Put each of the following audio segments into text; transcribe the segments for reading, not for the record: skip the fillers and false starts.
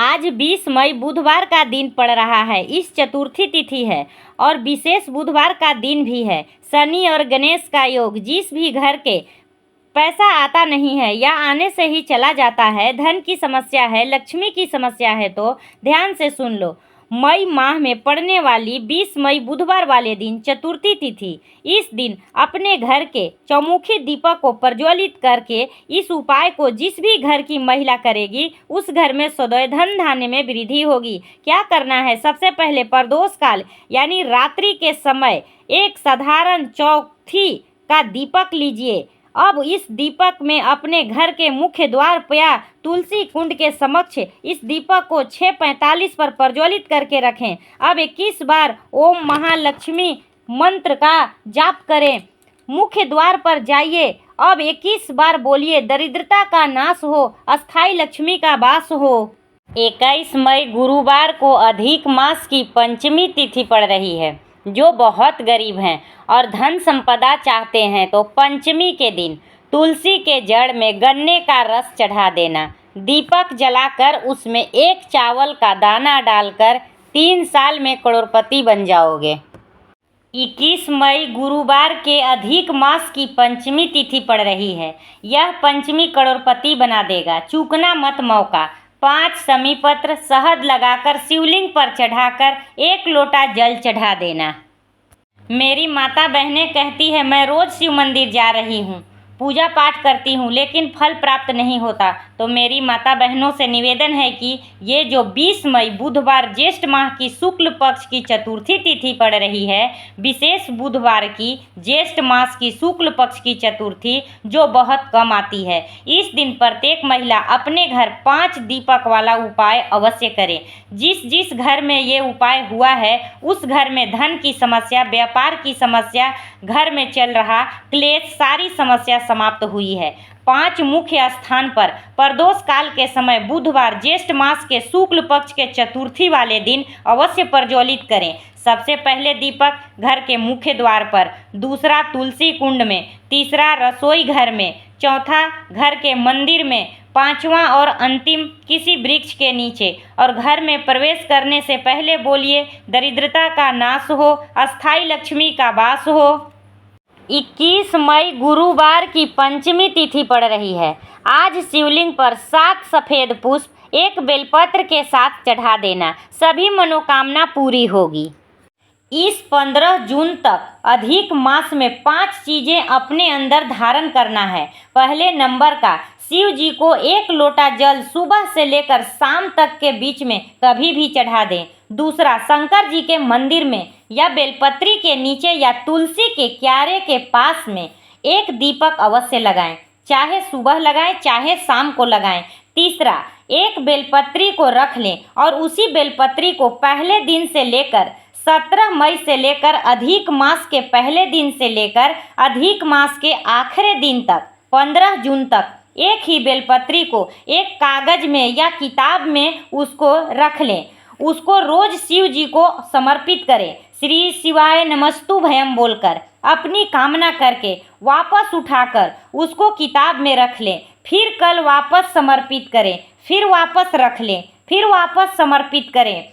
आज 20 मई बुधवार का दिन पड़ रहा है। इस चतुर्थी तिथि है और विशेष बुधवार का दिन भी है। शनि और गणेश का योग। जिस भी घर के पैसा आता नहीं है या आने से ही चला जाता है, धन की समस्या है, लक्ष्मी की समस्या है, तो ध्यान से सुन लो। मई माह में पड़ने वाली 20 मई बुधवार वाले दिन चतुर्थी तिथि। इस दिन अपने घर के चौमुखी दीपक को प्रज्वलित करके इस उपाय को जिस भी घर की महिला करेगी, उस घर में सदैव धन धान्य में वृद्धि होगी। क्या करना है? सबसे पहले प्रदोष काल यानी रात्रि के समय एक साधारण चौथी का दीपक लीजिए। अब इस दीपक में अपने घर के मुख्य द्वार या तुलसी कुंड के समक्ष इस दीपक को 6:45 पर प्रज्वलित करके रखें। अब 21 बार ओम महालक्ष्मी मंत्र का जाप करें। मुख्य द्वार पर जाइए। अब 21 बार बोलिए, दरिद्रता का नाश हो, अस्थाई लक्ष्मी का वास हो। 21 मई गुरुवार को अधिक मास की पंचमी तिथि पड़ रही है। जो बहुत गरीब हैं और धन संपदा चाहते हैं तो पंचमी के दिन तुलसी के जड़ में गन्ने का रस चढ़ा देना। दीपक जलाकर उसमें एक चावल का दाना डालकर 3 साल में करोड़पति बन जाओगे। 21 मई गुरुवार के अधिक मास की पंचमी तिथि पड़ रही है। यह पंचमी करोड़पति बना देगा। चूकना मत मौका। 5 समी पत्र शहद लगाकर शिवलिंग पर चढ़ाकर 1 लोटा जल चढ़ा देना। मेरी माता बहनें कहती है, मैं रोज शिव मंदिर जा रही हूँ, पूजा पाठ करती हूँ, लेकिन फल प्राप्त नहीं होता। तो मेरी माता बहनों से निवेदन है कि ये जो 20 मई बुधवार ज्येष्ठ माह की शुक्ल पक्ष की चतुर्थी तिथि पड़ रही है, विशेष बुधवार की ज्येष्ठ मास की शुक्ल पक्ष की चतुर्थी जो बहुत कम आती है, इस दिन प्रत्येक महिला अपने घर 5 दीपक वाला उपाय अवश्य करे। जिस जिस घर में ये उपाय हुआ है उस घर में धन की समस्या, व्यापार की समस्या, घर में चल रहा क्लेश, सारी समस्या समाप्त हुई है। 5 मुख्य स्थान पर प्रदोष काल के समय बुधवार ज्येष्ठ मास के शुक्ल पक्ष के चतुर्थी वाले दिन अवश्य प्रज्वलित करें। सबसे पहले दीपक घर के मुख्य द्वार पर, दूसरा तुलसी कुंड में, तीसरा रसोई घर में, चौथा घर के मंदिर में, 5वां और अंतिम किसी वृक्ष के नीचे। और घर में प्रवेश करने से पहले बोलिए, दरिद्रता का नाश हो, अस्थाई लक्ष्मी का वास हो। 21 मई गुरुवार की पंचमी तिथि पड़ रही है। आज शिवलिंग पर 7 सफ़ेद पुष्प 1 बेलपत्र के साथ चढ़ा देना। सभी मनोकामना पूरी होगी। इस 15 जून तक अधिक मास में 5 चीज़ें अपने अंदर धारण करना है। पहले नंबर का, शिव जी को 1 लोटा जल सुबह से लेकर शाम तक के बीच में कभी भी चढ़ा दें। दूसरा, शंकर जी के मंदिर में या बेलपत्री के नीचे या तुलसी के क्यारे के पास में 1 दीपक अवश्य लगाएं, चाहे सुबह लगाएं चाहे शाम को लगाएं। तीसरा, 1 बेलपत्री को रख लें और उसी बेलपत्री को पहले दिन से लेकर 17 मई से लेकर अधिक मास के पहले दिन से लेकर अधिक मास के आखिरी दिन तक 15 जून तक एक ही बेलपत्री को एक कागज में या किताब में उसको रख लें। उसको रोज शिव जी को समर्पित करें। श्री शिवाय नमस्तुभयम बोलकर अपनी कामना करके वापस उठाकर उसको किताब में रख लें। फिर कल वापस समर्पित करें, फिर वापस रख लें, फिर वापस समर्पित करें।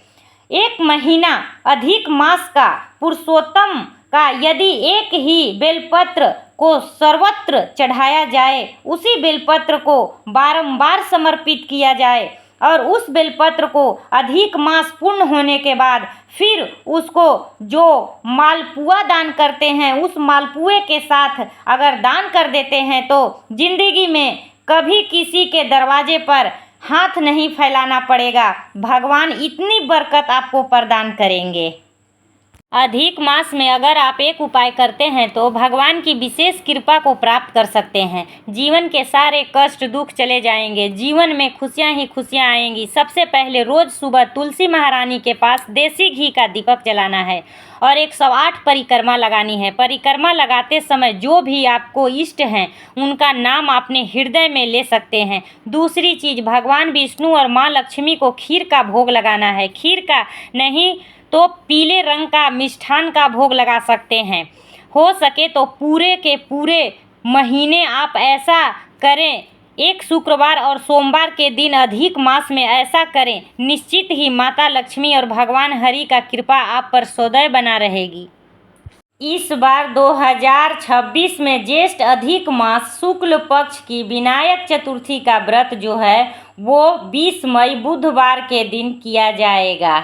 1 महीना अधिक मास का पुरुषोत्तम का यदि एक ही बेलपत्र को सर्वत्र चढ़ाया जाए, उसी बेलपत्र को बारंबार समर्पित किया जाए और उस बेलपत्र को अधिक मास पूर्ण होने के बाद फिर उसको जो मालपुआ दान करते हैं उस मालपुए के साथ अगर दान कर देते हैं तो जिंदगी में कभी किसी के दरवाजे पर हाथ नहीं फैलाना पड़ेगा। भगवान इतनी बरकत आपको प्रदान करेंगे। अधिक मास में अगर आप एक उपाय करते हैं तो भगवान की विशेष कृपा को प्राप्त कर सकते हैं। जीवन के सारे कष्ट दुख चले जाएंगे, जीवन में खुशियां ही खुशियां आएंगी। सबसे पहले रोज सुबह तुलसी महारानी के पास देसी घी का दीपक जलाना है और 108 परिक्रमा लगानी है। परिक्रमा लगाते समय जो भी आपको इष्ट हैं उनका नाम अपने हृदय में ले सकते हैं। दूसरी चीज़, भगवान विष्णु और माँ लक्ष्मी को खीर का भोग लगाना है। खीर का नहीं तो पीले रंग का मिष्ठान का भोग लगा सकते हैं। हो सके तो पूरे के पूरे महीने आप ऐसा करें। एक शुक्रवार और सोमवार के दिन अधिक मास में ऐसा करें, निश्चित ही माता लक्ष्मी और भगवान हरि का कृपा आप पर सदैव बना रहेगी। इस बार 2026 में ज्येष्ठ अधिक मास शुक्ल पक्ष की विनायक चतुर्थी का व्रत जो है वो 20 मई बुधवार के दिन किया जाएगा।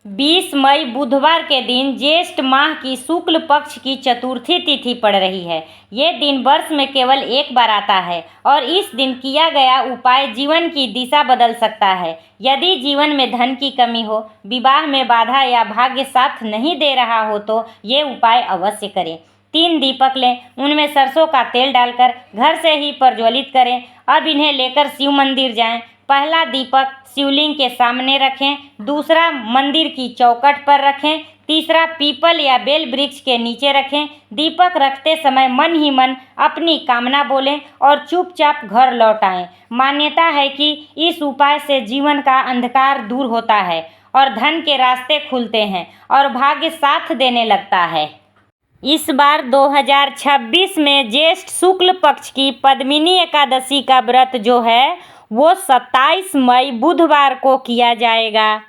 20 मई बुधवार के दिन ज्येष्ठ माह की शुक्ल पक्ष की चतुर्थी तिथि पड़ रही है। ये दिन वर्ष में केवल एक बार आता है और इस दिन किया गया उपाय जीवन की दिशा बदल सकता है। यदि जीवन में धन की कमी हो, विवाह में बाधा या भाग्य साथ नहीं दे रहा हो तो ये उपाय अवश्य करें। 3 दीपक लें, उनमें सरसों का तेल डालकर घर से ही प्रज्वलित करें। अब इन्हें लेकर शिव मंदिर जाएं। पहला दीपक शिवलिंग के सामने रखें, दूसरा मंदिर की चौखट पर रखें, तीसरा पीपल या बेल वृक्ष के नीचे रखें। दीपक रखते समय मन ही मन अपनी कामना बोलें और चुपचाप घर लौट आएं। मान्यता है कि इस उपाय से जीवन का अंधकार दूर होता है और धन के रास्ते खुलते हैं और भाग्य साथ देने लगता है। इस बार 2026 में ज्येष्ठ शुक्ल पक्ष की पद्मिनी एकादशी का व्रत जो है वो 27 मई बुधवार को किया जाएगा।